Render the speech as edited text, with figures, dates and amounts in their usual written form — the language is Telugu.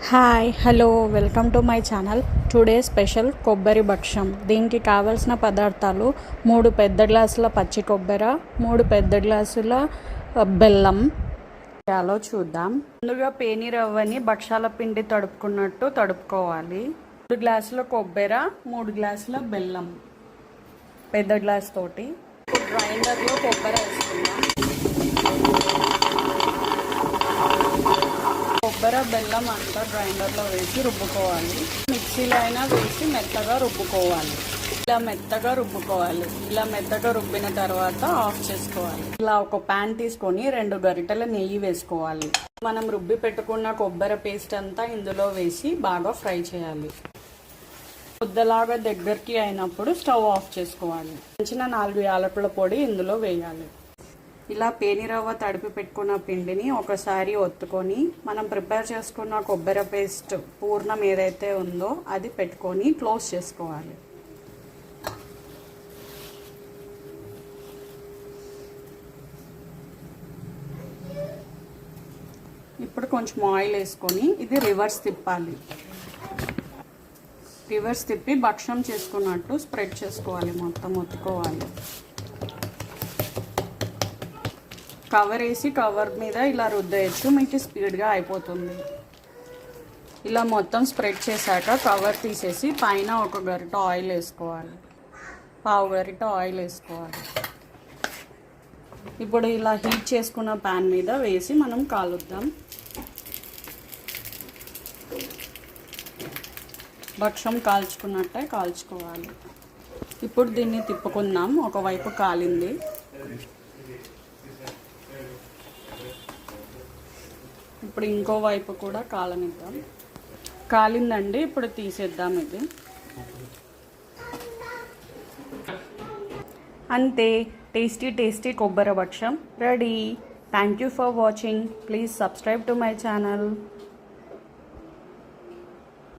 Hi hello welcome to my channel. Today special కొబ్బరి భక్ష్యం. దీనికి కావాల్సిన పదార్థాలు 3 పెద్ద గ్లాసుల పచ్చి కొబ్బరి, 3 పెద్ద గ్లాసుల బెల్లం. చాలో చూద్దాం. ముందుగా పేని రవ్వని భక్షాల పిండి తడుపుకున్నట్టు తడుపుకోవాలి. 3 గ్లాసుల కొబ్బరి, 3 గ్లాసుల బెల్లం పెద్ద గ్లాస్ తోటి. గ్రైండర్లో కొబ్బరి వేసుకుందాం. కొబ్బరి బెల్లం అంతా గ్రైండర్లో వేసి రుబ్బుకోవాలి. మిక్సీలో అయినా వేసి మెత్తగా రుబ్బుకోవాలి. ఇలా మెత్తగా రుబ్బిన తర్వాత ఆఫ్ చేసుకోవాలి. ఇలా ఒక ప్యాన్ తీసుకొని 2 గరిటెల నెయ్యి వేసుకోవాలి. మనం రుబ్బి పెట్టుకున్న కొబ్బరి పేస్ట్ అంతా ఇందులో వేసి బాగా ఫ్రై చేయాలి. ముద్దలాగా దగ్గరికి అయినప్పుడు స్టవ్ ఆఫ్ చేసుకోవాలి. మంచిగా 4 యాలకుల పొడి ఇందులో వేయాలి. ఇలా పేని రవ్వ తడిపి పెట్టుకున్న పిండిని ఒకసారి ఒత్తుకొని మనం ప్రిపేర్ చేసుకున్న కొబ్బరి పేస్ట్ పూర్ణం ఏదైతే ఉందో అది పెట్టుకొని క్లోజ్ చేసుకోవాలి. ఇప్పుడు కొంచెం ఆయిల్ వేసుకొని ఇది రివర్స్ తిప్పాలి. రివర్స్ తిప్పి భక్షం చేసుకున్నట్టు స్ప్రెడ్ చేసుకోవాలి. మొత్తం ఒత్తుకోవాలి. కవర్ వేసి కవర్ మీద ఇలా రుద్దేయచ్చు, మీకు స్పీడ్గా అయిపోతుంది. ఇలా మొత్తం స్ప్రెడ్ చేశాక కవర్ తీసేసి పైన ఒక గరిట ఆయిల్ వేసుకోవాలి. పావు గరిట ఆయిల్ వేసుకోవాలి. ఇప్పుడు ఇలా హీట్ చేసుకున్న ప్యాన్ మీద వేసి మనం కాలుద్దాం. భక్షం కాల్చుకున్నట్టే కాల్చుకోవాలి. ఇప్పుడు దీన్ని తిప్పుకుందాం. ఒకవైపు కాలింది. ఇప్పుడు ఇంకో వైపు కూడా కాలనిద్దాం. కాలిందండి, ఇప్పుడు తీసేద్దాం. ఇది అంతే, టేస్టీ కొబ్బరి భక్షం ready. Thank you for watching. Please subscribe to my channel.